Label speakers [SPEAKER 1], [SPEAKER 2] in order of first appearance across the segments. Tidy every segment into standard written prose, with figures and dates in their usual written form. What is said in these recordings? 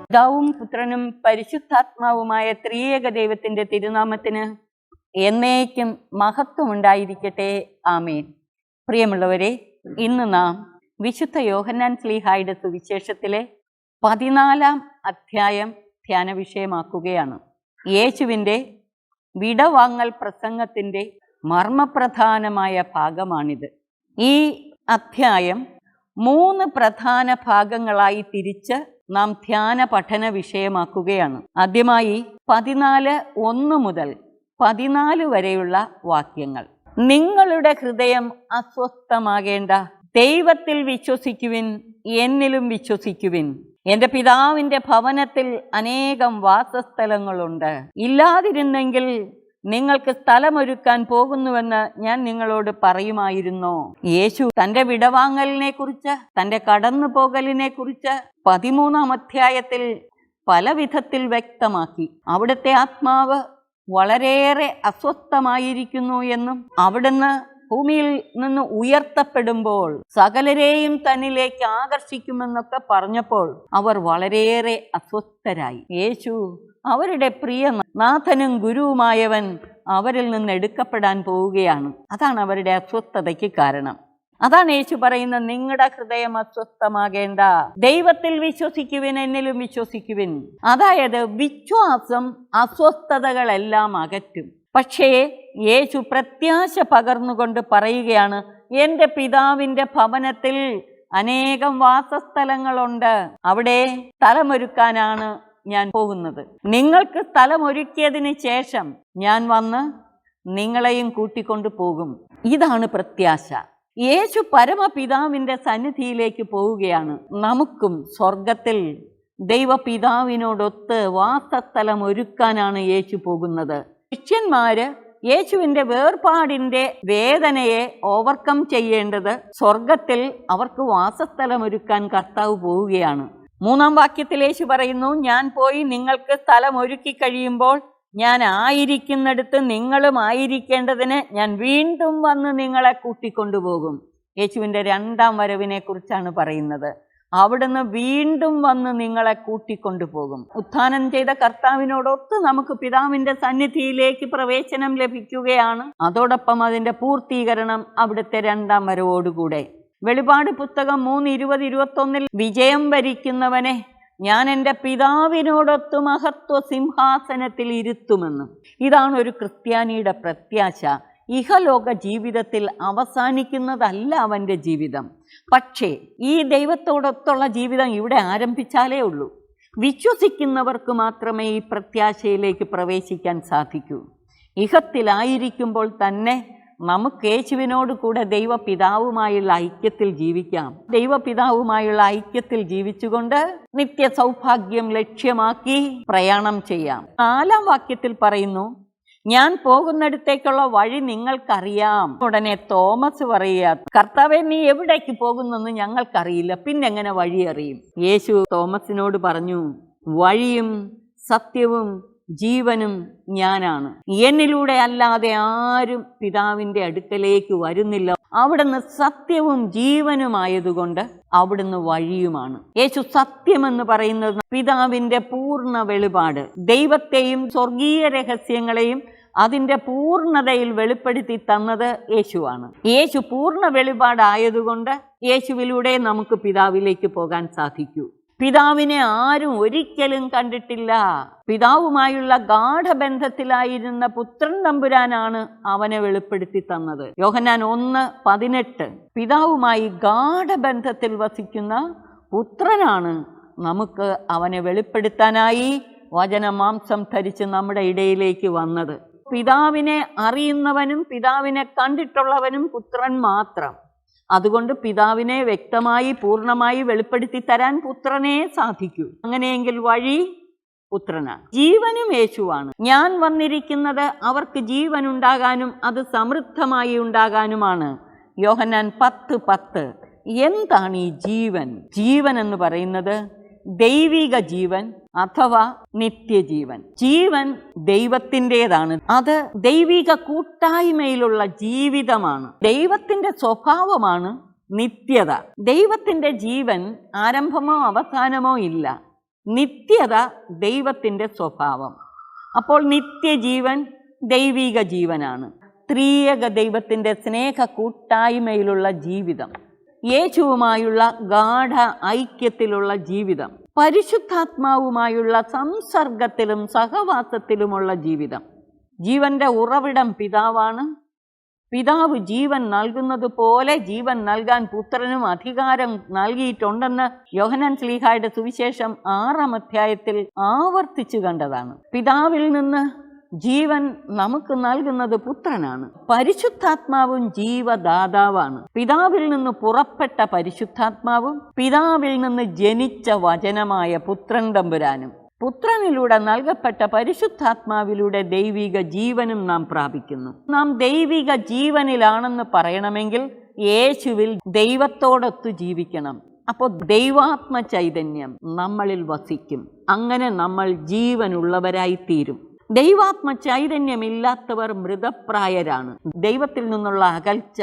[SPEAKER 1] പിതാവും പുത്രനും പരിശുദ്ധാത്മാവുമായ ത്രിയേക ദൈവത്തിന്റെ തിരുനാമത്തിന് എന്നേക്കും മഹത്വമുണ്ടായിരിക്കട്ടെ. ആമേൻ. പ്രിയമുള്ളവരെ, ഇന്ന് നാം വിശുദ്ധ യോഹന്നാൻ ശ്ലീഹായുടെ സുവിശേഷത്തിലെ 14-ാം അധ്യായം ധ്യാന വിഷയമാക്കുകയാണ്. യേശുവിൻ്റെ വിടവാങ്ങൽ പ്രസംഗത്തിൻ്റെ മർമ്മപ്രധാനമായ ഭാഗമാണിത്. ഈ അധ്യായം 3 പ്രധാന ഭാഗങ്ങളായി തിരിച്ച് നാം ധ്യാന പഠന വിഷയമാക്കുകയാണ്. ആദ്യമായി 14:1 മുതൽ 14 വരെയുള്ള വാക്യങ്ങൾ. നിങ്ങളുടെ ഹൃദയം അസ്വസ്ഥമാകേണ്ട, ദൈവത്തിൽ വിശ്വസിക്കുവിൻ, എന്നിലും വിശ്വസിക്കുവിൻ. എൻ്റെ പിതാവിൻ്റെ ഭവനത്തിൽ അനേകം വാസസ്ഥലങ്ങളുണ്ട്. ഇല്ലാതിരുന്നെങ്കിൽ നിങ്ങൾക്ക് സ്ഥലമൊരുക്കാൻ പോകുന്നുവെന്ന് ഞാൻ നിങ്ങളോട് പറയുമായിരുന്നോ? യേശു തൻ്റെ വിടവാങ്ങലിനെ കുറിച്ച്, തൻ്റെ കടന്നുപോകലിനെ കുറിച്ച് 13-ാം അധ്യായത്തിൽ പല വിധത്തിൽ വ്യക്തമാക്കി. അവിടുത്തെ ആത്മാവ് വളരെയേറെ അസ്വസ്ഥമായിരിക്കുന്നു എന്നും അവിടുന്ന് ഭൂമിയിൽ നിന്ന് ഉയർത്തപ്പെടുമ്പോൾ സകലരെയും തന്നിലേക്ക് ആകർഷിക്കുമെന്നൊക്കെ പറഞ്ഞപ്പോൾ അവർ വളരെയേറെ അസ്വസ്ഥരായി. യേശു, അവരുടെ പ്രിയ നാഥനും ഗുരുവുമായവൻ, അവരിൽ നിന്ന് എടുക്കപ്പെടാൻ പോവുകയാണ്. അതാണ് അവരുടെ അസ്വസ്ഥതയ്ക്ക് കാരണം. അതാണ് യേശു പറയുന്നത്, നിങ്ങളുടെ ഹൃദയം അസ്വസ്ഥമാകേണ്ട, ദൈവത്തിൽ വിശ്വസിക്കുവിൻ, എന്നിലും വിശ്വസിക്കുവിൻ. അതായത് വിശ്വാസം അസ്വസ്ഥതകളെല്ലാം അകറ്റും. പക്ഷേ യേശു പ്രത്യാശ പകർന്നുകൊണ്ട് പറയുകയാണ്, എൻ്റെ പിതാവിൻ്റെ ഭവനത്തിൽ അനേകം വാസസ്ഥലങ്ങളുണ്ട്, അവിടെ സ്ഥലമൊരുക്കാനാണ് ഞാൻ പോകുന്നത്. നിങ്ങൾക്ക് സ്ഥലമൊരുക്കിയതിന് ശേഷം ഞാൻ വന്ന് നിങ്ങളെയും കൂട്ടിക്കൊണ്ടു പോകും. ഇതാണ് പ്രത്യാശ. യേശു പരമപിതാവിൻ്റെ സന്നിധിയിലേക്ക് പോവുകയാണ്. നമുക്കും സ്വർഗത്തിൽ ദൈവപിതാവിനോടൊത്ത് വാസസ്ഥലം ഒരുക്കാനാണ് യേശു പോകുന്നത്. ശിഷ്യന്മാര് യേശുവിൻ്റെ വേർപാടിൻ്റെ വേദനയെ ഓവർകം ചെയ്യേണ്ടത് സ്വർഗത്തിൽ അവർക്ക് വാസസ്ഥലം ഒരുക്കാൻ കർത്താവ് പോവുകയാണ്. 3-ാം വാക്യത്തിൽ യേശു പറയുന്നു, ഞാൻ പോയി നിങ്ങൾക്ക് സ്ഥലം ഒരുക്കി കഴിയുമ്പോൾ ഞാൻ ആയിരിക്കുന്നിടത്ത് നിങ്ങളും ആയിരിക്കേണ്ടതിന് ഞാൻ വീണ്ടും വന്ന് നിങ്ങളെ കൂട്ടിക്കൊണ്ടുപോകും. യേശുവിൻ്റെ 2-ാം വരവിനെ കുറിച്ചാണ് പറയുന്നത്. അവിടുന്ന് വീണ്ടും വന്ന് നിങ്ങളെ കൂട്ടിക്കൊണ്ടുപോകും. ഉത്ഥാനം ചെയ്ത കർത്താവിനോടൊത്ത് നമുക്ക് പിതാവിൻ്റെ സന്നിധിയിലേക്ക് പ്രവേശനം ലഭിക്കുകയാണ്. അതോടൊപ്പം അതിൻ്റെ പൂർത്തീകരണം അവിടുത്തെ 2-ാം വരവോടുകൂടെ. വെളിപാട് പുസ്തകം 3:20-21 വിജയം വരിക്കുന്നവനെ ഞാൻ എൻ്റെ പിതാവിനോടൊത്ത് മഹത്വ സിംഹാസനത്തിൽ ഇരുത്തുമെന്ന്. ഇതാണ് ഒരു ക്രിസ്ത്യാനിയുടെ പ്രത്യാശ. ഇഹലോക ജീവിതത്തിൽ അവസാനിക്കുന്നതല്ല അവൻ്റെ ജീവിതം. പക്ഷേ ഈ ദൈവത്തോടൊത്തുള്ള ജീവിതം ഇവിടെ ആരംഭിച്ചാലേ ഉള്ളൂ. വിശ്വസിക്കുന്നവർക്ക് മാത്രമേ ഈ പ്രത്യാശയിലേക്ക് പ്രവേശിക്കാൻ സാധിക്കൂ. ഇഹത്തിലായിരിക്കുമ്പോൾ തന്നെ നമുക്ക് യേശുവിനോട് കൂടെ ദൈവപിതാവുമായുള്ള ഐക്യത്തിൽ ജീവിക്കാം. ദൈവപിതാവുമായുള്ള ഐക്യത്തിൽ ജീവിച്ചുകൊണ്ട് നിത്യ സൗഭാഗ്യം ലക്ഷ്യമാക്കി പ്രയാണം ചെയ്യാം. 4-ാം വാക്യത്തിൽ പറയുന്നു, ഞാൻ പോകുന്നിടത്തേക്കുള്ള വഴി നിങ്ങൾക്കറിയാം. ഉടനെ തോമസ് പറയുക, കർത്താവേ, നീ എവിടേക്ക് പോകുന്നെന്ന് ഞങ്ങൾക്കറിയില്ല, പിന്നെങ്ങനെ വഴി അറിയും? യേശു തോമസിനോട് പറഞ്ഞു, വഴിയും സത്യവും ജീവനും ഞാനാണ്. എന്നിലൂടെ അല്ലാതെ ആരും പിതാവിൻ്റെ അടുക്കലേക്ക് വരുന്നില്ല. അവിടുന്ന് സത്യവും ജീവനുമായതുകൊണ്ട് അവിടുന്ന് വഴിയുമാണ്. യേശു സത്യമെന്ന് പറയുന്നത് പിതാവിൻ്റെ പൂർണ്ണ വെളിപാട്, ദൈവത്തെയും സ്വർഗീയ രഹസ്യങ്ങളെയും അതിൻ്റെ പൂർണ്ണതയിൽ വെളിപ്പെടുത്തി തന്നത് യേശുവാണ്. യേശു പൂർണ്ണ വെളിപാടായതുകൊണ്ട് യേശുവിലൂടെ നമുക്ക് പിതാവിലേക്ക് പോകാൻ സാധിക്കൂ. പിതാവിനെ ആരും ഒരിക്കലും കണ്ടിട്ടില്ല. പിതാവുമായുള്ള ഗാഢബന്ധത്തിലായിരുന്ന പുത്രൻ തമ്പുരാനാണ് അവനെ വെളിപ്പെടുത്തി തന്നത്. യോഹന്നാൻ 1:18 പിതാവുമായി ഗാഢബന്ധത്തിൽ വസിക്കുന്ന പുത്രനാണ് നമുക്ക് അവനെ വെളിപ്പെടുത്താനായി വചനമാംസം ധരിച്ച് നമ്മുടെ ഇടയിലേക്ക് വന്നത്. പിതാവിനെ അറിയുന്നവനും പിതാവിനെ കണ്ടിട്ടുള്ളവനും പുത്രൻ മാത്രം. അതുകൊണ്ട് പിതാവിനെ വ്യക്തമായി പൂർണ്ണമായി വെളിപ്പെടുത്തി തരാൻ പുത്രനെ സാധിക്കൂ. അങ്ങനെയെങ്കിൽ വഴി പുത്രനാണ്. ജീവനും യേശുവാണ്. ഞാൻ വന്നിരിക്കുന്നത് അവർക്ക് ജീവൻ ഉണ്ടാകാനും അത് സമൃദ്ധമായി ഉണ്ടാകാനുമാണ്. യോഹന്നാൻ 10:10. എന്താണ് ഈ ജീവൻ? ജീവൻ എന്ന് പറയുന്നത് ദൈവിക ജീവൻ അഥവാ നിത്യജീവൻ. ജീവൻ ദൈവത്തിൻ്റെതാണ്. അത് ദൈവിക കൂട്ടായ്മയിലുള്ള ജീവിതമാണ്. ദൈവത്തിൻ്റെ സ്വഭാവമാണ് നിത്യത. ദൈവത്തിൻ്റെ ജീവൻ ആരംഭമോ അവസാനമോ ഇല്ല. നിത്യത ദൈവത്തിൻ്റെ സ്വഭാവം. അപ്പോൾ നിത്യജീവൻ ദൈവിക ജീവനാണ്. ത്രിയേക ദൈവത്തിൻ്റെ സ്നേഹ കൂട്ടായ്മയിലുള്ള ജീവിതം, യേശുവുമായുള്ള ഗാഢ ഐക്യത്തിലുള്ള ജീവിതം, പരിശുദ്ധാത്മാവുമായുള്ള സംസർഗത്തിലും സഹവാസത്തിലുമുള്ള ജീവിതം. ജീവന്റെ ഉറവിടം പിതാവാണ്. പിതാവ് ജീവൻ നൽകുന്നത് പോലെ ജീവൻ നൽകാൻ പുത്രനും അധികാരം നൽകിയിട്ടുണ്ടെന്ന് യോഹന്നാൻ ശ്ലീഹായുടെ സുവിശേഷം 6-ാം അധ്യായത്തിൽ ആവർത്തിച്ചു കണ്ടതാണ്. പിതാവിൽ നിന്ന് ജീവൻ നമുക്ക് നൽകുന്നത് പുത്രനാണ്. പരിശുദ്ധാത്മാവും ജീവദാതാവാണ്. പിതാവിൽ നിന്ന് പുറപ്പെട്ട പരിശുദ്ധാത്മാവും പിതാവിൽ നിന്ന് ജനിച്ച വചനമായ പുത്രൻ തമ്പുരാനും, പുത്രനിലൂടെ നൽകപ്പെട്ട പരിശുദ്ധാത്മാവിലൂടെ ദൈവിക ജീവനും നാം പ്രാപിക്കുന്നു. നാം ദൈവിക ജീവനിലാണെന്ന് പറയണമെങ്കിൽ യേശുവിൽ ദൈവത്തോടൊത്തു ജീവിക്കണം. അപ്പോൾ ദൈവാത്മ ചൈതന്യം നമ്മളിൽ വസിക്കും. അങ്ങനെ നമ്മൾ ജീവനുള്ളവരായിത്തീരും. ദൈവാത്മ ചൈതന്യമില്ലാത്തവർ മൃതപ്രായരാണ്. ദൈവത്തിൽ നിന്നുള്ള അകൽച്ച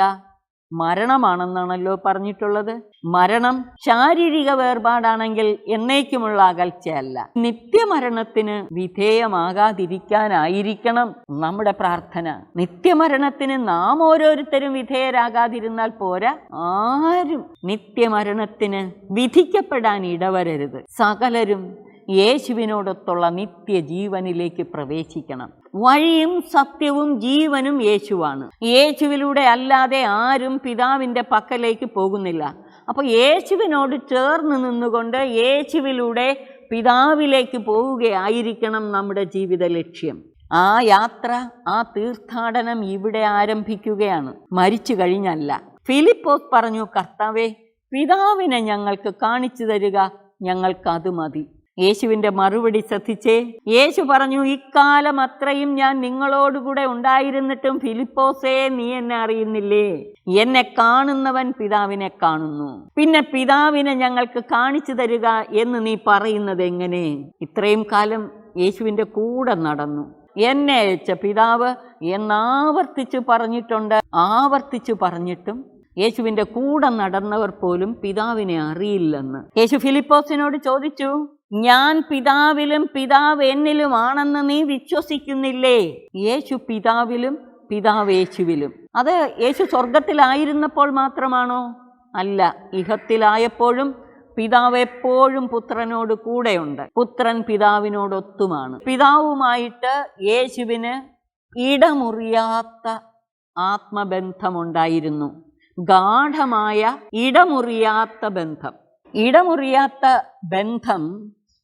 [SPEAKER 1] മരണമാണെന്നാണല്ലോ പറഞ്ഞിട്ടുള്ളത്. മരണം ശാരീരിക വേർപാടാണെങ്കിൽ എന്നേക്കുമുള്ള അകൽച്ചയല്ല. നിത്യമരണത്തിന് വിധേയമാകാതിരിക്കാനായിരിക്കണം നമ്മുടെ പ്രാർത്ഥന. നിത്യമരണത്തിന് നാം ഓരോരുത്തരും വിധേയരാകാതിരുന്നാൽ പോരാ, ആരും നിത്യമരണത്തിന് വിധിക്കപ്പെടാൻ ഇടവരരുത്. സകലരും യേശുവിനോടൊത്തുള്ള നിത്യജീവനിലേക്ക് പ്രവേശിക്കണം. വഴിയും സത്യവും ജീവനും യേശുവാണ്. യേശുവിലൂടെ അല്ലാതെ ആരും പിതാവിൻ്റെ പക്കലേക്ക് പോകുന്നില്ല. അപ്പോൾ യേശുവിനോട് ചേർന്ന് നിന്നുകൊണ്ട് യേശുവിലൂടെ പിതാവിലേക്ക് പോവുകയായിരിക്കണം നമ്മുടെ ജീവിത ലക്ഷ്യം. ആ യാത്ര, ആ തീർത്ഥാടനം ഇവിടെ ആരംഭിക്കുകയാണ്, മരിച്ചു കഴിഞ്ഞല്ല. ഫിലിപ്പോസ് പറഞ്ഞു, കർത്താവേ, പിതാവിനെ ഞങ്ങൾക്ക് കാണിച്ചു തരിക, ഞങ്ങൾക്കത് മതി. യേശുവിൻ്റെ മറുപടി ശ്രദ്ധിച്ചേ. യേശു പറഞ്ഞു, ഇക്കാലം അത്രയും ഞാൻ നിങ്ങളോടുകൂടെ ഉണ്ടായിരുന്നിട്ടും ഫിലിപ്പോസേ, നീ എന്നെ അറിയുന്നില്ലേ? എന്നെ കാണുന്നവൻ പിതാവിനെ കാണുന്നു. പിന്നെ പിതാവിനെ ഞങ്ങൾക്ക് കാണിച്ചു തരിക എന്ന് നീ പറയുന്നത് എങ്ങനെ? ഇത്രയും കാലം യേശുവിൻ്റെ കൂടെ നടന്നു. എന്നെ അയച്ച പിതാവ് എന്നാവർത്തിച്ചു പറഞ്ഞിട്ടുണ്ട്. ആവർത്തിച്ചു പറഞ്ഞിട്ടും യേശുവിൻ്റെ കൂടെ നടന്നവർ പോലും പിതാവിനെ അറിയില്ലെന്ന്. യേശു ഫിലിപ്പോസിനോട് ചോദിച്ചു, ഞാൻ പിതാവിലും പിതാവ് എന്നിലും ആണെന്ന് നീ വിശ്വസിക്കുന്നില്ലേ? യേശു പിതാവിലും പിതാവ് യേശുവിലും. അത് യേശു സ്വർഗത്തിലായിരുന്നപ്പോൾ മാത്രമാണോ? അല്ല, ഇഹത്തിലായപ്പോഴും പിതാവ് എപ്പോഴും പുത്രനോട് കൂടെയുണ്ട്. പുത്രൻ പിതാവിനോടൊത്തുമാണ്. പിതാവുമായിട്ട് യേശുവിന് ഇടമുറിയാത്ത ആത്മബന്ധമുണ്ടായിരുന്നു. ഗാഢമായ ഇടമുറിയാത്ത ബന്ധം. ഇടമുറിയാത്ത ബന്ധം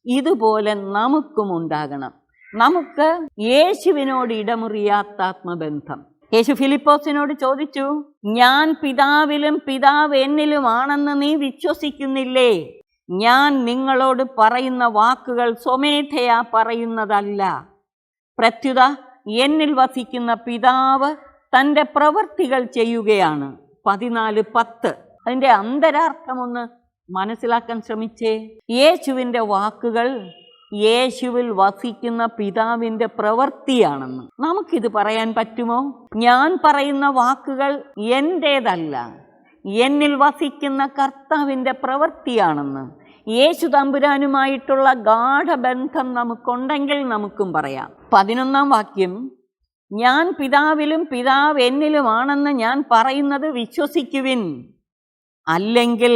[SPEAKER 1] ഇതുപോലെ നമുക്കും ഉണ്ടാകണം. നമുക്ക് യേശുവിനോട് ഇടമുറിയാത്ത ആത്മബന്ധം. യേശു ഫിലിപ്പോസിനോട് ചോദിച്ചു, ഞാൻ പിതാവിലും പിതാവ് എന്നിലും ആണെന്ന് നീ വിശ്വസിക്കുന്നില്ലേ? ഞാൻ നിങ്ങളോട് പറയുന്ന വാക്കുകൾ സ്വമേധയാ പറയുന്നതല്ല. പ്രത്യുത എന്നിൽ വസിക്കുന്ന പിതാവ് തൻ്റെ പ്രവൃത്തികൾ ചെയ്യുകയാണ്. 14:10. അതിൻ്റെ അന്തരാർത്ഥമൊന്ന് മനസ്സിലാക്കാൻ ശ്രമിച്ചേ. യേശുവിൻ്റെ വാക്കുകൾ യേശുവിൽ വസിക്കുന്ന പിതാവിൻ്റെ പ്രവൃത്തിയാണെന്ന് നമുക്കിത് പറയാൻ പറ്റുമോ? ഞാൻ പറയുന്ന വാക്കുകൾ എൻ്റേതല്ല, എന്നിൽ വസിക്കുന്ന കർത്താവിൻ്റെ പ്രവൃത്തിയാണെന്ന്. യേശു തമ്പുരാനുമായിട്ടുള്ള ഗാഢബന്ധം നമുക്കുണ്ടെങ്കിൽ നമുക്കും പറയാം. 11-ാം വാക്യം, ഞാൻ പിതാവിലും പിതാവ് എന്നിലുമാണെന്ന് ഞാൻ പറയുന്നത് വിശ്വസിക്കുവിൻ, അല്ലെങ്കിൽ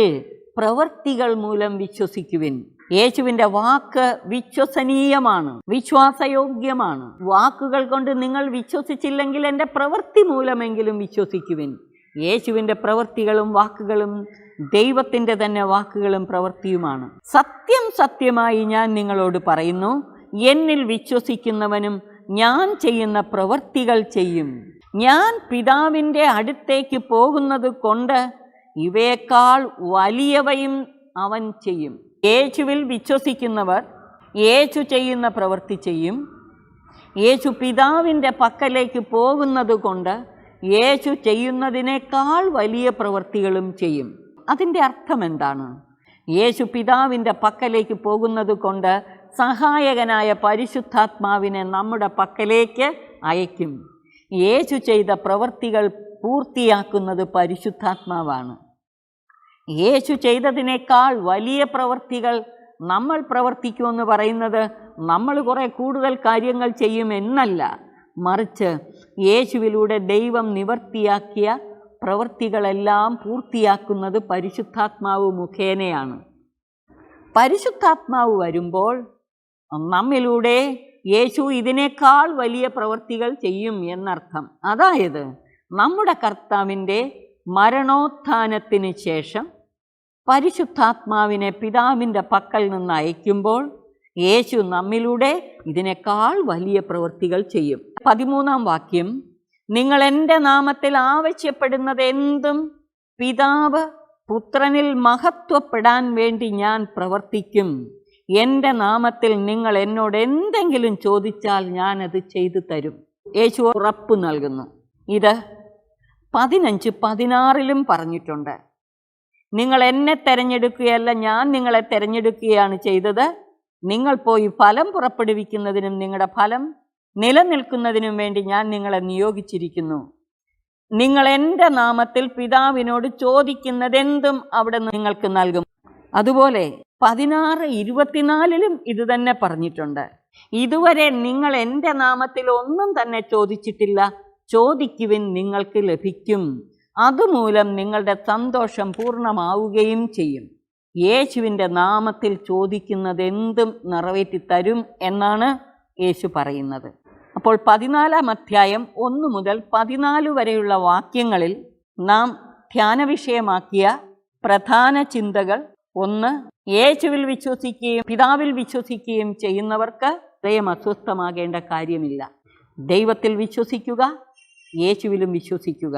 [SPEAKER 1] പ്രവൃത്തികൾ മൂലം വിശ്വസിക്കുവിൻ. യേശുവിൻ്റെ വാക്ക് വിശ്വസനീയമാണ്, വിശ്വാസയോഗ്യമാണ്. വാക്കുകൾ കൊണ്ട് നിങ്ങൾ വിശ്വസിച്ചില്ലെങ്കിൽ എൻ്റെ പ്രവൃത്തി മൂലമെങ്കിലും വിശ്വസിക്കുവിൻ. യേശുവിൻ്റെ പ്രവൃത്തികളും വാക്കുകളും ദൈവത്തിൻ്റെ തന്നെ വാക്കുകളും പ്രവൃത്തിയുമാണ്. സത്യം സത്യമായി ഞാൻ നിങ്ങളോട് പറയുന്നു, എന്നിൽ വിശ്വസിക്കുന്നവനും ഞാൻ ചെയ്യുന്ന പ്രവൃത്തികൾ ചെയ്യും. ഞാൻ പിതാവിൻ്റെ അടുത്തേക്ക് പോകുന്നത് കൊണ്ട് ഇവയേക്കാൾ വലിയവയും അവൻ ചെയ്യും. യേശുവിൽ വിശ്വസിക്കുന്നവർ യേശു ചെയ്യുന്ന പ്രവൃത്തി ചെയ്യും. യേശു പിതാവിൻ്റെ പക്കലേക്ക് പോകുന്നത് കൊണ്ട് യേശു ചെയ്യുന്നതിനേക്കാൾ വലിയ പ്രവൃത്തികളും ചെയ്യും. അതിൻ്റെ അർത്ഥം എന്താണ്? യേശു പിതാവിൻ്റെ പക്കലേക്ക് പോകുന്നത് കൊണ്ട് സഹായകനായ പരിശുദ്ധാത്മാവിനെ നമ്മുടെ പക്കലേക്ക് അയക്കും. യേശു ചെയ്ത പ്രവൃത്തികൾ പൂർത്തിയാക്കുന്നത് പരിശുദ്ധാത്മാവാണ്. യേശു ചെയ്തതിനേക്കാൾ വലിയ പ്രവൃത്തികൾ നമ്മൾ പ്രവർത്തിക്കുമെന്ന് പറയുന്നത് നമ്മൾ കുറേ കൂടുതൽ കാര്യങ്ങൾ ചെയ്യുമെന്നല്ല, മറിച്ച് യേശുവിലൂടെ ദൈവം നിവർത്തിയാക്കിയ പ്രവൃത്തികളെല്ലാം പൂർത്തിയാക്കുന്നത് പരിശുദ്ധാത്മാവ് മുഖേനയാണ്. പരിശുദ്ധാത്മാവ് വരുമ്പോൾ നമ്മിലൂടെ യേശു ഇതിനേക്കാൾ വലിയ പ്രവൃത്തികൾ ചെയ്യും എന്നർത്ഥം. അതായത് നമ്മുടെ കർത്താവിൻ്റെ മരണോത്ഥാനത്തിന് ശേഷം പരിശുദ്ധാത്മാവിനെ പിതാവിൻ്റെ പക്കൽ നിന്ന് അയക്കുമ്പോൾ യേശു നമ്മിലൂടെ ഇതിനേക്കാൾ വലിയ പ്രവൃത്തികൾ ചെയ്യും. 13-ാം വാക്യം, നിങ്ങൾ എൻ്റെ നാമത്തിൽ ആവശ്യപ്പെടുന്നത് എന്തും പിതാവ് പുത്രനിൽ മഹത്വപ്പെടാൻ വേണ്ടി ഞാൻ പ്രവർത്തിക്കും. എൻ്റെ നാമത്തിൽ നിങ്ങൾ എന്നോട് എന്തെങ്കിലും ചോദിച്ചാൽ ഞാനത് ചെയ്തു തരും. യേശു ഉറപ്പ് നൽകുന്നു. ഇത് 15-16 പറഞ്ഞിട്ടുണ്ട്. നിങ്ങൾ എന്നെ തിരഞ്ഞെടുക്കുകയല്ല, ഞാൻ നിങ്ങളെ തിരഞ്ഞെടുക്കുകയാണ് ചെയ്തത്. നിങ്ങൾ പോയി ഫലം പുറപ്പെടുവിക്കുന്നതിനും നിങ്ങളുടെ ഫലം നിലനിൽക്കുന്നതിനും വേണ്ടി ഞാൻ നിങ്ങളെ നിയോഗിച്ചിരിക്കുന്നു. നിങ്ങൾ എൻ്റെ നാമത്തിൽ പിതാവിനോട് ചോദിക്കുന്നതെന്തും അവിടെ നിങ്ങൾക്ക് നൽകും. അതുപോലെ 16-24 ഇത് തന്നെ പറഞ്ഞിട്ടുണ്ട്. ഇതുവരെ നിങ്ങൾ എൻ്റെ നാമത്തിൽ ഒന്നും തന്നെ ചോദിച്ചിട്ടില്ല, ചോദിക്കുവിൻ നിങ്ങൾക്ക് ലഭിക്കും. അതുമൂലം നിങ്ങളുടെ സന്തോഷം പൂർണ്ണമാവുകയും ചെയ്യും. യേശുവിൻ്റെ നാമത്തിൽ ചോദിക്കുന്നതെന്തും നിറവേറ്റിത്തരും എന്നാണ് യേശു പറയുന്നത്. അപ്പോൾ 14-ാം അധ്യായം 1 മുതൽ 14 വരെയുള്ള വാക്യങ്ങളിൽ നാം ധ്യാന വിഷയമാക്കിയ പ്രധാന ചിന്തകൾ: 1, യേശുവിൽ വിശ്വസിക്കുകയും പിതാവിൽ വിശ്വസിക്കുകയും ചെയ്യുന്നവർക്ക് ഹൃദയം അസ്വസ്ഥമാകേണ്ട കാര്യമില്ല. ദൈവത്തിൽ വിശ്വസിക്കുക, യേശുവിലും വിശ്വസിക്കുക.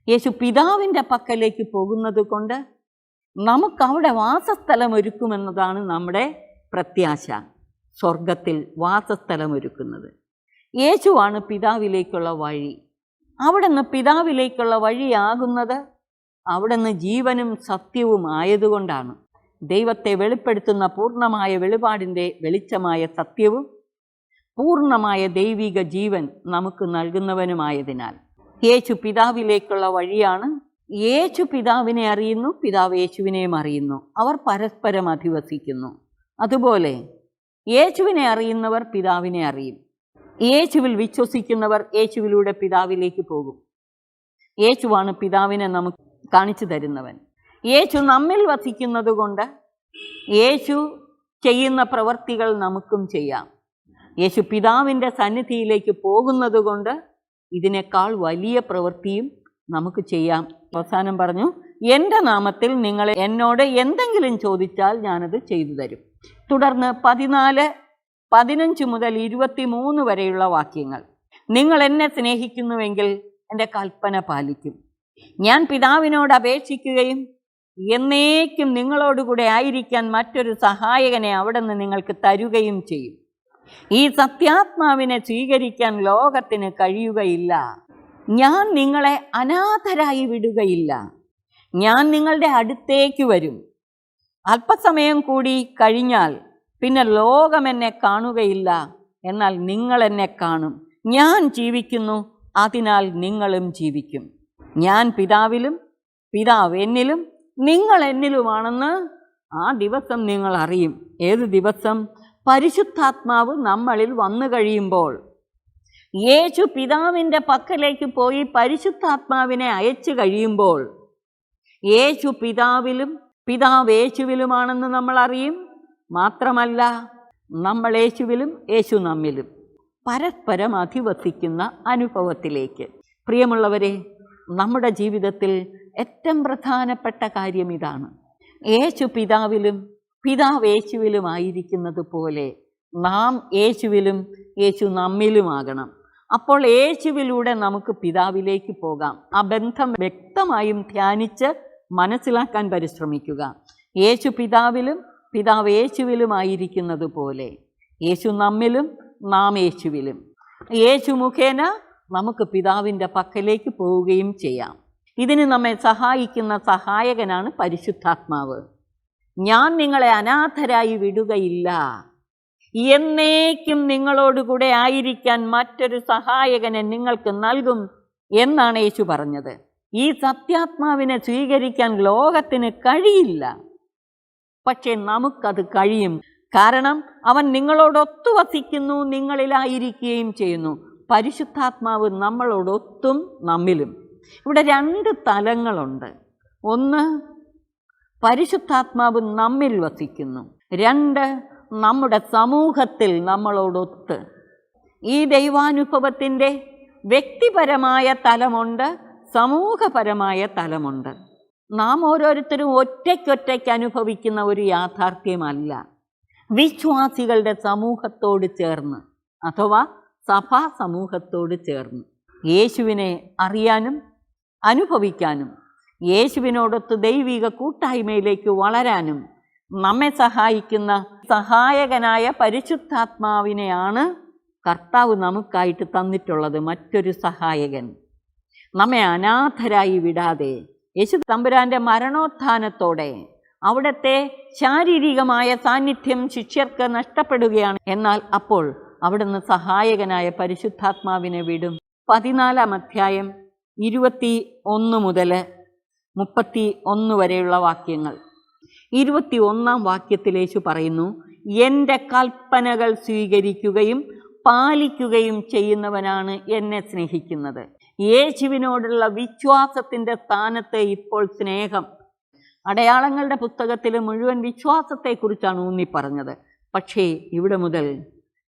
[SPEAKER 1] യേശു പിതാവിൻ്റെ പക്കലേക്ക് പോകുന്നത് കൊണ്ട് നമുക്കവിടെ വാസസ്ഥലം ഒരുക്കുമെന്നതാണ് നമ്മുടെ പ്രത്യാശ. സ്വർഗത്തിൽ വാസസ്ഥലം ഒരുക്കുന്നത് യേശുവാണ് പിതാവിലേക്കുള്ള വഴി. അവിടെ നിന്ന് പിതാവിലേക്കുള്ള വഴിയാകുന്നത് അവിടെ നിന്ന് ജീവനും സത്യവും ആയതുകൊണ്ടാണ്. ദൈവത്തെ വെളിപ്പെടുത്തുന്ന പൂർണ്ണമായ വെളിപാടിൻ്റെ വെളിച്ചമായ സത്യവും പൂർണ്ണമായ ദൈവിക ജീവൻ നമുക്ക് നൽകുന്നവനുമായതിനാൽ യേശു പിതാവിലേക്കുള്ള വഴിയാണ്. യേശു പിതാവിനെ അറിയുന്നു, പിതാവ് യേശുവിനെയും അറിയുന്നു. അവർ പരസ്പരം അധിവസിക്കുന്നു. അതുപോലെ യേശുവിനെ അറിയുന്നവർ പിതാവിനെ അറിയും. യേശുവിൽ വിശ്വസിക്കുന്നവർ യേശുവിലൂടെ പിതാവിലേക്ക് പോകും. യേശുവാണ് പിതാവിനെ നമുക്ക് കാണിച്ചു തരുന്നവൻ. യേശു നമ്മിൽ വസിക്കുന്നത് കൊണ്ട് യേശു ചെയ്യുന്ന പ്രവൃത്തികൾ നമുക്കും ചെയ്യാം. യേശു പിതാവിൻ്റെ സന്നിധിയിലേക്ക് പോകുന്നത് കൊണ്ട് ഇതിനേക്കാൾ വലിയ പ്രവൃത്തിയും നമുക്ക് ചെയ്യാം. അവസാനം പറഞ്ഞു, എൻ്റെ നാമത്തിൽ നിങ്ങൾ എന്നോട് എന്തെങ്കിലും ചോദിച്ചാൽ ഞാനത് ചെയ്തു തരും. തുടർന്ന് 14, 15 മുതൽ 23 വരെയുള്ള വാക്യങ്ങൾ: നിങ്ങൾ എന്നെ സ്നേഹിക്കുന്നുവെങ്കിൽ എൻ്റെ കൽപ്പന പാലിക്കും. ഞാൻ പിതാവിനോട് അപേക്ഷിക്കുകയും എന്നേക്കും നിങ്ങളോടുകൂടെ ആയിരിക്കാൻ മറ്റൊരു സഹായകനെ അവിടെ നിന്ന് നിങ്ങൾക്ക് തരുകയും ചെയ്യും. ഈ സത്യാത്മാവിനെ സ്വീകരിക്കാൻ ലോകത്തിന് കഴിയുകയില്ല. ഞാൻ നിങ്ങളെ അനാഥരായി വിടുകയില്ല. ഞാൻ നിങ്ങളുടെ അടുത്തേക്ക് വരും. അല്പസമയം കൂടി കഴിഞ്ഞാൽ പിന്നെ ലോകം എന്നെ കാണുകയില്ല, എന്നാൽ നിങ്ങൾ എന്നെ കാണും. ഞാൻ ജീവിക്കുന്നു, അതിനാൽ നിങ്ങളും ജീവിക്കും. ഞാൻ പിതാവിലും പിതാവ് എന്നിലും നിങ്ങൾ എന്നിലുമാണെന്ന് ആ ദിവസം നിങ്ങൾ അറിയും. ഏത് ദിവസം? പരിശുദ്ധാത്മാവ് നമ്മളിൽ വന്നു കഴിയുമ്പോൾ. യേശു പിതാവിൻ്റെ പക്കലേക്ക് പോയി പരിശുദ്ധാത്മാവിനെ അയച്ചു കഴിയുമ്പോൾ യേശു പിതാവിലും പിതാവ് യേശുവിലുമാണെന്ന് നമ്മൾ അറിയും. മാത്രമല്ല, നമ്മൾ യേശുവിലും യേശു നമ്മിലും പരസ്പരം അധിവസിക്കുന്ന അനുഭവത്തിലേക്ക്. പ്രിയമുള്ളവരെ, നമ്മുടെ ജീവിതത്തിൽ ഏറ്റവും പ്രധാനപ്പെട്ട കാര്യം ഇതാണ്. യേശു പിതാവിലും പിതാവ് യേശുവിലുമായിരിക്കുന്നത് പോലെ നാം യേശുവിലും യേശു നമ്മിലുമാകണം. അപ്പോൾ യേശുവിലൂടെ നമുക്ക് പിതാവിലേക്ക് പോകാം. ആ ബന്ധം വ്യക്തമായും ധ്യാനിച്ച് മനസ്സിലാക്കാൻ പരിശ്രമിക്കുക. യേശു പിതാവിലും പിതാവ് യേശുവിലുമായിരിക്കുന്നത് പോലെ യേശു നമ്മിലും നാം യേശുവിലും. യേശു മുഖേന നമുക്ക് പിതാവിൻ്റെ പക്കലേക്ക് പോവുകയും ചെയ്യാം. ഇതിന് നമ്മെ സഹായിക്കുന്ന സഹായകനാണ് പരിശുദ്ധാത്മാവ്. ഞാൻ നിങ്ങളെ അനാഥരായി വിടുകയില്ല, എന്നേക്കും നിങ്ങളോടുകൂടെ ആയിരിക്കാൻ മറ്റൊരു സഹായകനെ നിങ്ങൾക്ക് നൽകും എന്നാണ് യേശു പറഞ്ഞത്. ഈ സത്യാത്മാവിനെ സ്വീകരിക്കാൻ ലോകത്തിന് കഴിയില്ല. പക്ഷേ നമുക്കത് കഴിയും. കാരണം അവൻ നിങ്ങളോടൊത്തു വസിക്കുന്നു, നിങ്ങളിലായിരിക്കുകയും ചെയ്യുന്നു. പരിശുദ്ധാത്മാവ് നമ്മളോടൊത്തും നമ്മിലും. ഇവിടെ 2 തലങ്ങളുണ്ട്. ഒന്ന്, പരിശുദ്ധാത്മാവ് നമ്മിൽ വസിക്കുന്നു. 2, നമ്മുടെ സമൂഹത്തിൽ നമ്മളോടൊത്ത്. ഈ ദൈവാനുഭവത്തിൻ്റെ വ്യക്തിപരമായ തലമുണ്ട്, സമൂഹപരമായ തലമുണ്ട്. നാം ഓരോരുത്തരും ഒറ്റയ്ക്കൊറ്റയ്ക്ക് അനുഭവിക്കുന്ന ഒരു യാഥാർത്ഥ്യമല്ല. വിശ്വാസികളുടെ സമൂഹത്തോട് ചേർന്ന് അഥവാ സഭാ സമൂഹത്തോട് ചേർന്ന് യേശുവിനെ അറിയാനും അനുഭവിക്കാനും യേശുവിനോടൊത്ത് ദൈവിക കൂട്ടായ്മയിലേക്ക് വളരാനും നമ്മെ സഹായിക്കുന്ന സഹായകനായ പരിശുദ്ധാത്മാവിനെയാണ് കർത്താവ് നമുക്കായിട്ട് തന്നിട്ടുള്ളത്. മറ്റൊരു സഹായകൻ നമ്മെ അനാഥരായി വിടാതെ, യേശു തമ്പുരാൻ്റെ മരണോത്ഥാനത്തോടെ അവിടുത്തെ ശാരീരികമായ സാന്നിധ്യം ശിഷ്യർക്ക് നഷ്ടപ്പെടുകയാണ്. എന്നാൽ അപ്പോൾ അവിടുന്ന് സഹായകനായ പരിശുദ്ധാത്മാവിനെ വിടും. 14-ാം അധ്യായം 21 മുതൽ 31 വരെയുള്ള വാക്യങ്ങൾ. 21-ാം വാക്യത്തിൽ യേശു പറയുന്നു, എൻ്റെ കൽപ്പനകൾ സ്വീകരിക്കുകയും പാലിക്കുകയും ചെയ്യുന്നവനാണ് എന്നെ സ്നേഹിക്കുന്നത്. യേശുവിനോടുള്ള വിശ്വാസത്തിൻ്റെ സ്ഥാനത്ത് ഇപ്പോൾ സ്നേഹം. അടയാളങ്ങളുടെ പുസ്തകത്തിൽ മുഴുവൻ വിശ്വാസത്തെക്കുറിച്ചാണ് ഊന്നിപ്പറഞ്ഞത്. പക്ഷേ ഇവിടെ മുതൽ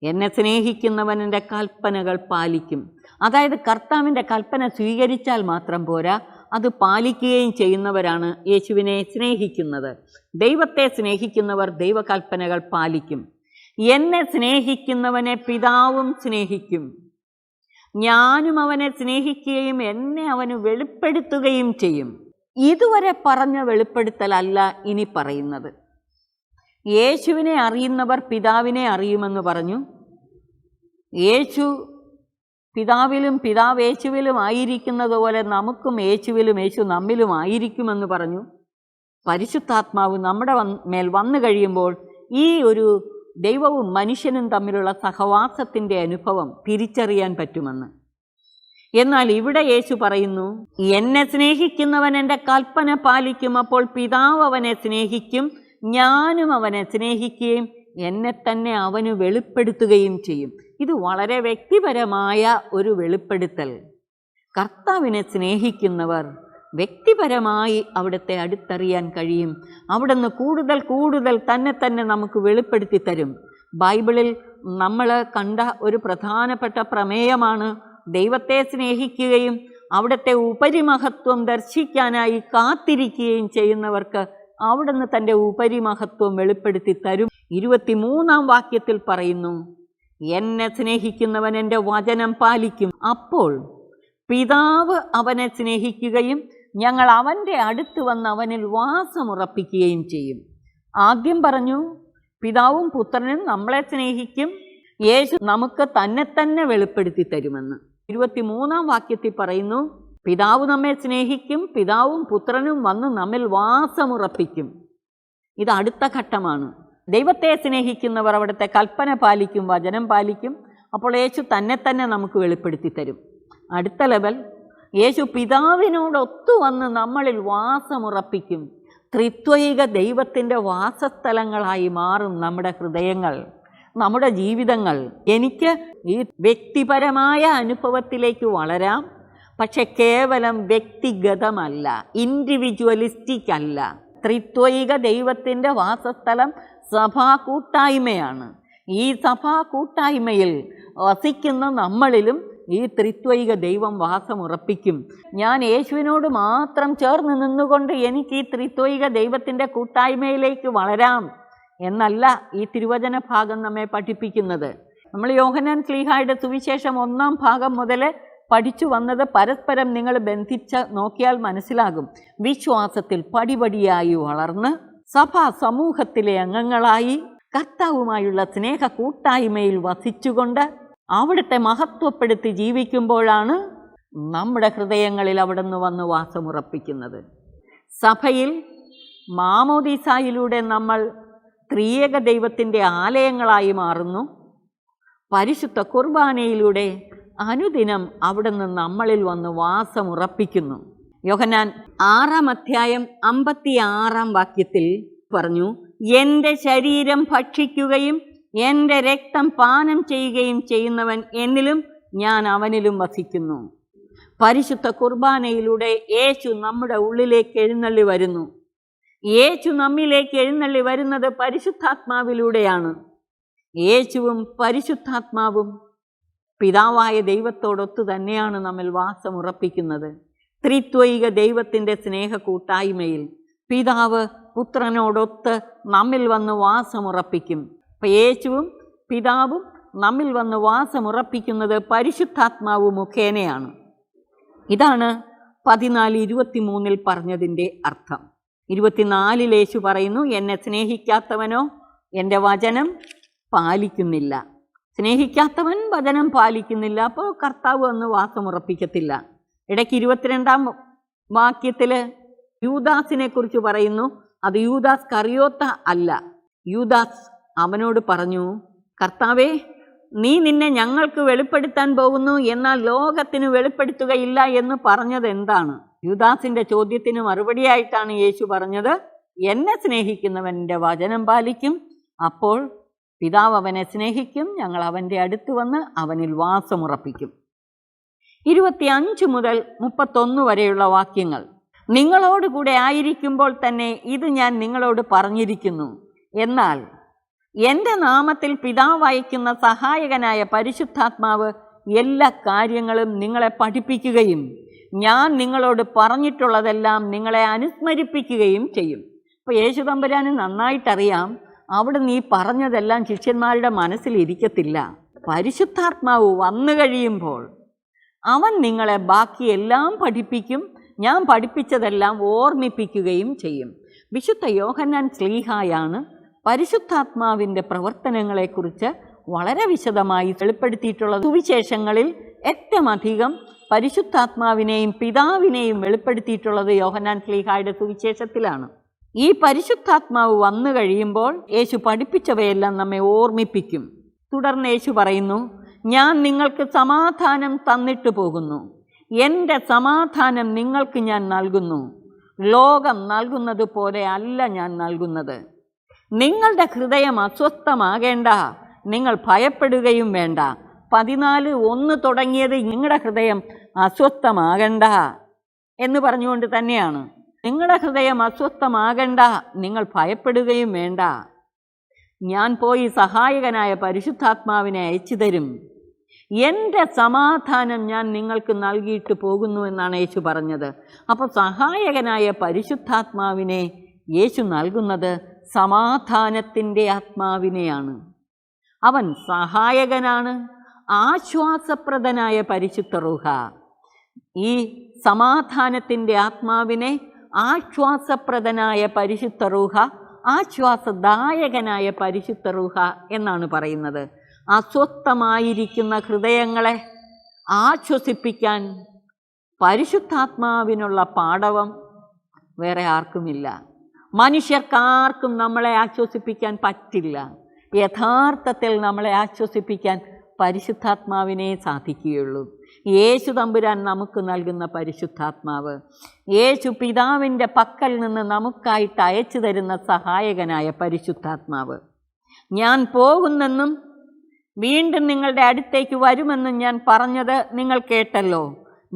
[SPEAKER 1] എന്നെ സ്നേഹിക്കുന്നവൻ എൻ്റെ കൽപ്പനകൾ പാലിക്കും. അതായത് കർത്താവിൻ്റെ കൽപ്പന സ്വീകരിച്ചാൽ മാത്രം പോരാ, അത് പാലിക്കുകയും ചെയ്യുന്നവരാണ് യേശുവിനെ സ്നേഹിക്കുന്നത്. ദൈവത്തെ സ്നേഹിക്കുന്നവർ ദൈവകൽപ്പനകൾ പാലിക്കും. എന്നെ സ്നേഹിക്കുന്നവനെ പിതാവും സ്നേഹിക്കും. ഞാനും അവനെ സ്നേഹിക്കുകയും എന്നെ അവന് വെളിപ്പെടുത്തുകയും ചെയ്യും. ഇതുവരെ പറഞ്ഞ വെളിപ്പെടുത്തലല്ല ഇനി പറയുന്നത്. യേശുവിനെ അറിയുന്നവർ പിതാവിനെ അറിയുമെന്ന് പറഞ്ഞു. യേശു പിതാവിലും പിതാവ് യേശുവിലും ആയിരിക്കുന്നത് പോലെ നമുക്കും യേശുവിലും യേശു നമ്മിലും ആയിരിക്കുമെന്ന് പറഞ്ഞു. പരിശുദ്ധാത്മാവ് നമ്മുടെ മേൽ വന്നു കഴിയുമ്പോൾ ഈ ഒരു ദൈവവും മനുഷ്യനും തമ്മിലുള്ള സഹവാസത്തിൻ്റെ അനുഭവം തിരിച്ചറിയാൻ പറ്റുമെന്ന്. എന്നാൽ ഇവിടെ യേശു പറയുന്നു, എന്നെ സ്നേഹിക്കുന്നവൻ എൻ്റെ കൽപ്പന പാലിക്കും. അപ്പോൾ പിതാവ് അവനെ സ്നേഹിക്കും, ഞാനും അവനെ സ്നേഹിക്കുകയും എന്നെ തന്നെ അവന് വെളിപ്പെടുത്തുകയും ചെയ്യും. ഇത് വളരെ വ്യക്തിപരമായ ഒരു വെളിപ്പെടുത്തൽ. കർത്താവിനെ സ്നേഹിക്കുന്നവർ വ്യക്തിപരമായി അവിടുത്തെ അടുത്തറിയാൻ കഴിയും. അവിടുന്ന് കൂടുതൽ കൂടുതൽ തന്നെ നമുക്ക് വെളിപ്പെടുത്തി തരും. ബൈബിളിൽ നമ്മൾ കണ്ട ഒരു പ്രധാനപ്പെട്ട പ്രമേയമാണ് ദൈവത്തെ സ്നേഹിക്കുകയും അവിടുത്തെ ഉപരിമഹത്വം ദർശിക്കാനായി കാത്തിരിക്കുകയും ചെയ്യുന്നവർക്ക് അവിടുന്ന് തൻ്റെ ഉപരിമഹത്വം വെളിപ്പെടുത്തി തരും. 23-ാം വാക്യത്തിൽ പറയുന്നു, എന്നെ സ്നേഹിക്കുന്നവൻ എൻ്റെ വചനം പാലിക്കും. അപ്പോൾ പിതാവ് അവനെ സ്നേഹിക്കുകയും ഞങ്ങൾ അവൻ്റെ അടുത്ത് വന്ന് അവനിൽ വാസമുറപ്പിക്കുകയും ചെയ്യും. ആദ്യം പറഞ്ഞു പിതാവും പുത്രനും നമ്മളെ സ്നേഹിക്കും, യേശു നമുക്ക് തന്നെ വെളിപ്പെടുത്തി തരുമെന്ന്. 23-ാം വാക്യത്തിൽ പറയുന്നു, പിതാവ് നമ്മെ സ്നേഹിക്കും, പിതാവും പുത്രനും വന്ന് നമ്മിൽ വാസമുറപ്പിക്കും. ഇത് അടുത്ത ഘട്ടമാണ്. ദൈവത്തെ സ്നേഹിക്കുന്നവർ അവിടുത്തെ കൽപ്പന പാലിക്കും, വചനം പാലിക്കും. അപ്പോൾ യേശു തന്നെ നമുക്ക് വെളിപ്പെടുത്തി തരും. അടുത്ത ലെവൽ, യേശു പിതാവിനോടൊത്തു വന്ന് നമ്മളിൽ വാസമുറപ്പിക്കും. ത്രിത്വൈക ദൈവത്തിൻ്റെ വാസസ്ഥലങ്ങളായി മാറും നമ്മുടെ ഹൃദയങ്ങൾ, നമ്മുടെ ജീവിതങ്ങൾ. എനിക്ക് ഈ വ്യക്തിപരമായ അനുഭവത്തിലേക്ക് വളരാം, പക്ഷെ കേവലം വ്യക്തിഗതമല്ല, ഇൻഡിവിജ്വലിസ്റ്റിക് അല്ല. ത്രിത്വൈക ദൈവത്തിൻ്റെ വാസസ്ഥലം സഭാ കൂട്ടായ്മയാണ്. ഈ സഭാ കൂട്ടായ്മയിൽ വസിക്കുന്ന നമ്മളിലും ഈ ത്രിത്വൈക ദൈവം വാസമുറപ്പിക്കും. ഞാൻ യേശുവിനോട് മാത്രം ചേർന്ന് നിന്നുകൊണ്ട് എനിക്ക് ഈ ത്രിത്വൈക ദൈവത്തിൻ്റെ കൂട്ടായ്മയിലേക്ക് വളരാം എന്നല്ല ഈ തിരുവചന ഭാഗം നമ്മെ പഠിപ്പിക്കുന്നത്. നമ്മൾ യോഹന്നാൻ ശ്ലീഹായുടെ സുവിശേഷം 1-ാം ഭാഗം മുതൽ പഠിച്ചു വന്നത് പരസ്പരം നിങ്ങൾ ബന്ധിച്ച് നോക്കിയാൽ മനസ്സിലാകും. വിശ്വാസത്തിൽ പടിപടിയായി വളർന്ന് സഭാ സമൂഹത്തിലെ അംഗങ്ങളായി കർത്താവുമായുള്ള സ്നേഹ കൂട്ടായ്മയിൽ വസിച്ചുകൊണ്ട് അവിടുത്തെ മഹത്വപ്പെടുത്തി ജീവിക്കുമ്പോഴാണ് നമ്മുടെ ഹൃദയങ്ങളിൽ അവിടുന്ന് വന്ന് വാസമുറപ്പിക്കുന്നത്. സഭയിൽ മാമോദീസായിലൂടെ നമ്മൾ ത്രിയേക ദൈവത്തിൻ്റെ ആലയങ്ങളായി മാറുന്നു. പരിശുദ്ധ കുർബാനയിലൂടെ അനുദിനം അവിടുന്ന് നമ്മളിൽ വന്ന് വാസമുറപ്പിക്കുന്നു. യോഹന്നാൻ 6-ാം അധ്യായം 56-ാം വാക്യത്തിൽ പറഞ്ഞു, എൻ്റെ ശരീരം ഭക്ഷിക്കുകയും എൻ്റെ രക്തം പാനം ചെയ്യുകയും ചെയ്യുന്നവൻ എന്നിലും ഞാൻ അവനിലും വസിക്കുന്നു. പരിശുദ്ധ കുർബാനയിലൂടെ യേശു നമ്മുടെ ഉള്ളിലേക്ക് എഴുന്നള്ളി വരുന്നു. യേശു നമ്മിലേക്ക് എഴുന്നള്ളി വരുന്നത് പരിശുദ്ധാത്മാവിലൂടെയാണ്. യേശുവും പരിശുദ്ധാത്മാവും പിതാവായ ദൈവത്തോടൊത്തു തന്നെയാണ് നമ്മിൽ വാസമുറപ്പിക്കുന്നത്. ത്രിത്വൈക ദൈവത്തിൻ്റെ സ്നേഹ കൂട്ടായ്മയിൽ പിതാവ് പുത്രനോടൊത്ത് നമ്മിൽ വന്ന് വാസമുറപ്പിക്കും. അപ്പം യേശുവും പിതാവും നമ്മിൽ വന്ന് വാസമുറപ്പിക്കുന്നത് പരിശുദ്ധാത്മാവ് മുഖേനയാണ്. ഇതാണ് 14:23 പറഞ്ഞതിൻ്റെ അർത്ഥം. 24 യേശു പറയുന്നു, എന്നെ സ്നേഹിക്കാത്തവനോ എൻ്റെ വചനം പാലിക്കുന്നില്ല. സ്നേഹിക്കാത്തവൻ വചനം പാലിക്കുന്നില്ല, അപ്പോൾ കർത്താവ് വന്ന് വാസമുറപ്പിക്കത്തില്ല. ഇടയ്ക്ക് 22-ാം വാക്യത്തിൽ യൂദാസിനെ കുറിച്ച് പറയുന്നു. അത് യൂദാസ് കറിയോത്ത അല്ല. യൂദാസ് അവനോട് പറഞ്ഞു, കർത്താവേ, നീ നിന്നെ ഞങ്ങൾക്ക് വെളിപ്പെടുത്താൻ പോകുന്നു, എന്നാൽ ലോകത്തിന് വെളിപ്പെടുത്തുകയില്ല എന്ന് പറഞ്ഞത് എന്താണ്? യൂദാസിൻ്റെ ചോദ്യത്തിന് മറുപടിയായിട്ടാണ് യേശു പറഞ്ഞത്, എന്നെ സ്നേഹിക്കുന്നവൻ്റെ വചനം പാലിക്കും, അപ്പോൾ പിതാവ് അവനെ സ്നേഹിക്കും, ഞങ്ങൾ അവൻ്റെ അടുത്ത് വന്ന് അവനിൽ വാസമുറപ്പിക്കും. 25 മുതൽ 31 വരെയുള്ള വാക്യങ്ങൾ. നിങ്ങളോടുകൂടെ ആയിരിക്കുമ്പോൾ തന്നെ ഇത് ഞാൻ നിങ്ങളോട് പറഞ്ഞിരിക്കുന്നു. എന്നാൽ എൻ്റെ നാമത്തിൽ പിതാവ് അയക്കുന്ന സഹായകനായ പരിശുദ്ധാത്മാവ് എല്ലാ കാര്യങ്ങളും നിങ്ങളെ പഠിപ്പിക്കുകയും ഞാൻ നിങ്ങളോട് പറഞ്ഞിട്ടുള്ളതെല്ലാം നിങ്ങളെ അനുസ്മരിപ്പിക്കുകയും ചെയ്യും. അപ്പോൾ യേശു തമ്പുരാന് നന്നായിട്ടറിയാം, അവിടെ നീ പറഞ്ഞതെല്ലാം ശിഷ്യന്മാരുടെ മനസ്സിലിരിക്കത്തില്ല. പരിശുദ്ധാത്മാവ് വന്നു കഴിയുമ്പോൾ അവൻ നിങ്ങളെ ബാക്കിയെല്ലാം പഠിപ്പിക്കും, ഞാൻ പഠിപ്പിച്ചതെല്ലാം ഓർമ്മിപ്പിക്കുകയും ചെയ്യും. വിശുദ്ധ യോഹന്നാൻ ശ്ലീഹായാണ് പരിശുദ്ധാത്മാവിൻ്റെ പ്രവർത്തനങ്ങളെക്കുറിച്ച് വളരെ വിശദമായി വെളിപ്പെടുത്തിയിട്ടുള്ള സുവിശേഷങ്ങളിൽ ഏറ്റവും അധികം പരിശുദ്ധാത്മാവിനെയും പിതാവിനെയും വെളിപ്പെടുത്തിയിട്ടുള്ളത് യോഹന്നാൻ ശ്ലീഹായുടെ സുവിശേഷത്തിലാണ്. ഈ പരിശുദ്ധാത്മാവ് വന്നു കഴിയുമ്പോൾ യേശു പഠിപ്പിച്ചവയെല്ലാം നമ്മെ ഓർമ്മിപ്പിക്കും. തുടർന്ന് യേശു പറയുന്നു, ഞാൻ നിങ്ങൾക്ക് സമാധാനം തന്നിട്ട് പോകുന്നു, എൻ്റെ സമാധാനം നിങ്ങൾക്ക് ഞാൻ നൽകുന്നു. ലോകം നൽകുന്നത് പോലെ അല്ല ഞാൻ നൽകുന്നത്. നിങ്ങളുടെ ഹൃദയം അസ്വസ്ഥമാകേണ്ട, നിങ്ങൾ ഭയപ്പെടുകയും വേണ്ട. 14:1 തുടങ്ങിയത് നിങ്ങളുടെ ഹൃദയം അസ്വസ്ഥമാകണ്ട എന്ന് പറഞ്ഞുകൊണ്ട് തന്നെയാണ്. നിങ്ങളുടെ ഹൃദയം അസ്വസ്ഥമാകണ്ട, നിങ്ങൾ ഭയപ്പെടുകയും വേണ്ട. ഞാൻ പോയി സഹായകനായ പരിശുദ്ധാത്മാവിനെ അയച്ചു തരും. എൻ്റെ സമാധാനം ഞാൻ നിങ്ങൾക്ക് നൽകിയിട്ട് പോകുന്നു എന്നാണ് യേശു പറഞ്ഞത്. അപ്പോൾ സഹായകനായ പരിശുദ്ധാത്മാവിനെ യേശു നൽകുന്നത് സമാധാനത്തിൻ്റെ ആത്മാവിനെയാണ്. അവൻ സഹായകനാണ്, ആശ്വാസപ്രദനായ പരിശുദ്ധ റൂഹ. ഈ സമാധാനത്തിൻ്റെ ആത്മാവിനെ ആശ്വാസപ്രദനായ പരിശുദ്ധ റൂഹ, ആശ്വാസദായകനായ പരിശുദ്ധ റൂഹ എന്നാണ് പറയുന്നത്. അസ്വസ്ഥമായിരിക്കുന്ന ഹൃദയങ്ങളെ ആശ്വസിപ്പിക്കാൻ പരിശുദ്ധാത്മാവിനുള്ള പാടവം വേറെ ആർക്കുമില്ല. മനുഷ്യർക്കാർക്കും നമ്മളെ ആശ്വസിപ്പിക്കാൻ പറ്റില്ല. യഥാർത്ഥത്തിൽ നമ്മളെ ആശ്വസിപ്പിക്കാൻ പരിശുദ്ധാത്മാവിനെ സാധിക്കുകയുള്ളൂ. യേശു തമ്പുരാൻ നമുക്ക് നൽകുന്ന പരിശുദ്ധാത്മാവ്, യേശു പിതാവിൻ്റെ പക്കൽ നിന്ന് നമുക്കായിട്ട് അയച്ചു തരുന്ന സഹായകനായ പരിശുദ്ധാത്മാവ്. ഞാൻ പോകുന്നെന്നും വീണ്ടും നിങ്ങളുടെ അടുത്തേക്ക് വരുമെന്നും ഞാൻ പറഞ്ഞത് നിങ്ങൾ കേട്ടല്ലോ.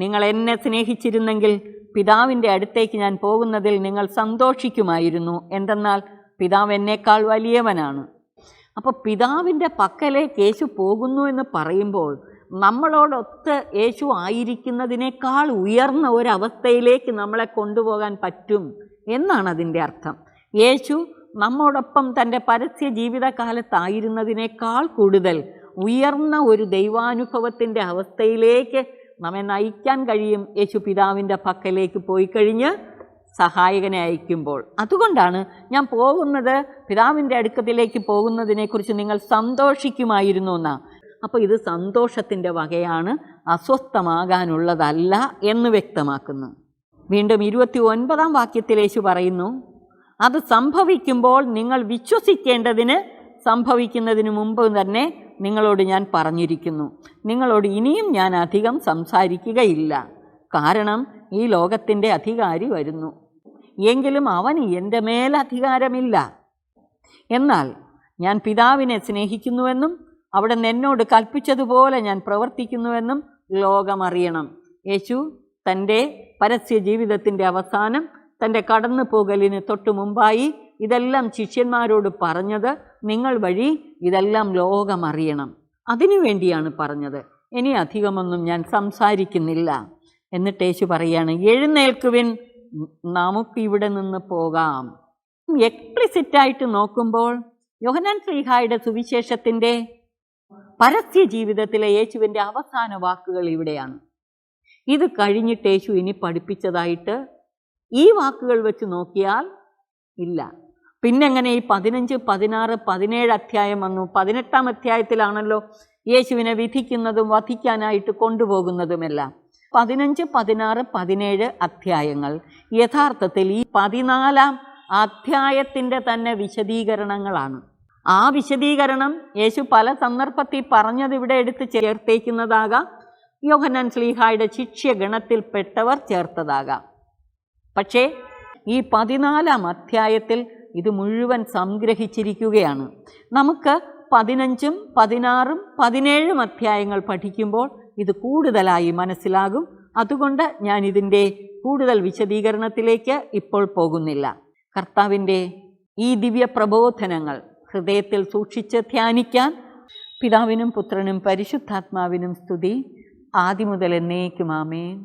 [SPEAKER 1] നിങ്ങൾ എന്നെ സ്നേഹിച്ചിരുന്നെങ്കിൽ പിതാവിൻ്റെ അടുത്തേക്ക് ഞാൻ പോകുന്നതിൽ നിങ്ങൾ സന്തോഷിക്കുമായിരുന്നു. എന്തെന്നാൽ പിതാവ് എന്നേക്കാൾ വലിയവനാണ്. അപ്പോൾ പിതാവിൻ്റെ പക്കലേക്ക് യേശു പോകുന്നു എന്ന് പറയുമ്പോൾ നമ്മളോടൊത്ത് യേശു ആയിരിക്കുന്നതിനേക്കാൾ ഉയർന്ന ഒരവസ്ഥയിലേക്ക് നമ്മളെ കൊണ്ടുപോകാൻ പറ്റും എന്നാണ് അതിൻ്റെ അർത്ഥം. യേശു നമ്മോടൊപ്പം തൻ്റെ പരസ്യ ജീവിതകാലത്തായിരുന്നതിനേക്കാൾ കൂടുതൽ ഉയർന്ന ഒരു ദൈവാനുഭവത്തിൻ്റെ അവസ്ഥയിലേക്ക് നമ്മെ നയിക്കാൻ കഴിയും യേശു പിതാവിൻ്റെ പക്കലേക്ക് പോയി കഴിഞ്ഞ് സഹായകനെ അയക്കുമ്പോൾ. അതുകൊണ്ടാണ് ഞാൻ പോകുന്നത്, പിതാവിൻ്റെ അടുക്കത്തിലേക്ക് പോകുന്നതിനെക്കുറിച്ച് നിങ്ങൾ സന്തോഷിക്കുമായിരുന്നു എന്നാണ്. അപ്പോൾ ഇത് സന്തോഷത്തിൻ്റെ വകയാണ്, അസ്വസ്ഥമാകാനുള്ളതല്ല എന്ന് വ്യക്തമാക്കുന്നു. വീണ്ടും 29-ാം വാക്യത്തിൽ യേശു പറയുന്നു, അത് സംഭവിക്കുമ്പോൾ നിങ്ങൾ വിശ്വസിക്കേണ്ടതിന് സംഭവിക്കുന്നതിന് മുമ്പ് തന്നെ നിങ്ങളോട് ഞാൻ പറഞ്ഞിരിക്കുന്നു. നിങ്ങളോട് ഇനിയും ഞാൻ അധികം സംസാരിക്കുകയില്ല, കാരണം ഈ ലോകത്തിൻ്റെ അധികാരി വരുന്നു. എങ്കിലും അവന് എൻ്റെ മേൽ അധികാരമില്ല. എന്നാൽ ഞാൻ പിതാവിനെ സ്നേഹിക്കുന്നുവെന്നും അവിടുന്ന് എന്നോട് കൽപ്പിച്ചതുപോലെ ഞാൻ പ്രവർത്തിക്കുന്നുവെന്നും ലോകം അറിയണം. യേശു തൻ്റെ പരസ്യ ജീവിതത്തിൻ്റെ അവസാനം, തൻ്റെ കടന്നു പോകലിന് തൊട്ടു മുമ്പായി ഇതെല്ലാം ശിഷ്യന്മാരോട് പറഞ്ഞത് നിങ്ങൾ വഴി ഇതെല്ലാം ലോകം അറിയണം. അതിനു വേണ്ടിയാണ് പറഞ്ഞത്. ഇനി അധികമൊന്നും ഞാൻ സംസാരിക്കുന്നില്ല. എന്നിട്ട് യേശു പറയാണ്, എഴുന്നേൽക്കുവിൻ, നമുക്ക് ഇവിടെ നിന്ന് പോകാം. എക്സ്പ്ലിസിറ്റായിട്ട് നോക്കുമ്പോൾ യോഹന്നാൻ ശ്ലീഹായുടെ സുവിശേഷത്തിൻ്റെ പരസ്യ ജീവിതത്തിലെ യേശുവിൻ്റെ അവസാന വാക്കുകൾ ഇവിടെയാണ്. ഇത് കഴിഞ്ഞിട്ട് യേശു ഇനി പഠിപ്പിച്ചതായിട്ട് ഈ വാക്കുകൾ വെച്ച് നോക്കിയാൽ ഇല്ല. പിന്നെങ്ങനെ ഈ 15, 16, 17 അധ്യായം വന്നു? 18-ാം അധ്യായത്തിലാണല്ലോ യേശുവിനെ വിധിക്കുന്നതും വധിക്കാനായിട്ട് കൊണ്ടുപോകുന്നതുമെല്ലാം. 15, 16, 17 അധ്യായങ്ങൾ യഥാർത്ഥത്തിൽ ഈ 14-ാം അധ്യായത്തിൻ്റെ തന്നെ വിശദീകരണങ്ങളാണ്. ആ വിശദീകരണം യേശു പല സന്ദർഭത്തിൽ പറഞ്ഞത് ഇവിടെ എടുത്ത് ചേർത്തേക്കുന്നതാകാം, യോഹന്നാൻ ശ്ലീഹായുടെ ശിഷ്യഗണത്തിൽപ്പെട്ടവർ ചേർത്തതാകാം. പക്ഷേ ഈ 14-ാം അധ്യായത്തിൽ ഇത് മുഴുവൻ സംഗ്രഹിച്ചിരിക്കുകയാണ്. നമുക്ക് 15, 16, 17 അധ്യായങ്ങൾ പഠിക്കുമ്പോൾ ഇത് കൂടുതലായി മനസ്സിലാകും. അതുകൊണ്ട് ഞാൻ ഇതിൻ്റെ കൂടുതൽ വിശദീകരണത്തിലേക്ക് ഇപ്പോൾ പോകുന്നില്ല. കർത്താവിൻ്റെ ഈ ദിവ്യ പ്രബോധനങ്ങൾ ഹൃദയത്തിൽ സൂക്ഷിച്ച് ധ്യാനിക്കാൻ പിതാവിനും പുത്രനും പരിശുദ്ധാത്മാവിനും സ്തുതി, ആദിമുതൽ എന്നേക്കും. ആമേൻ.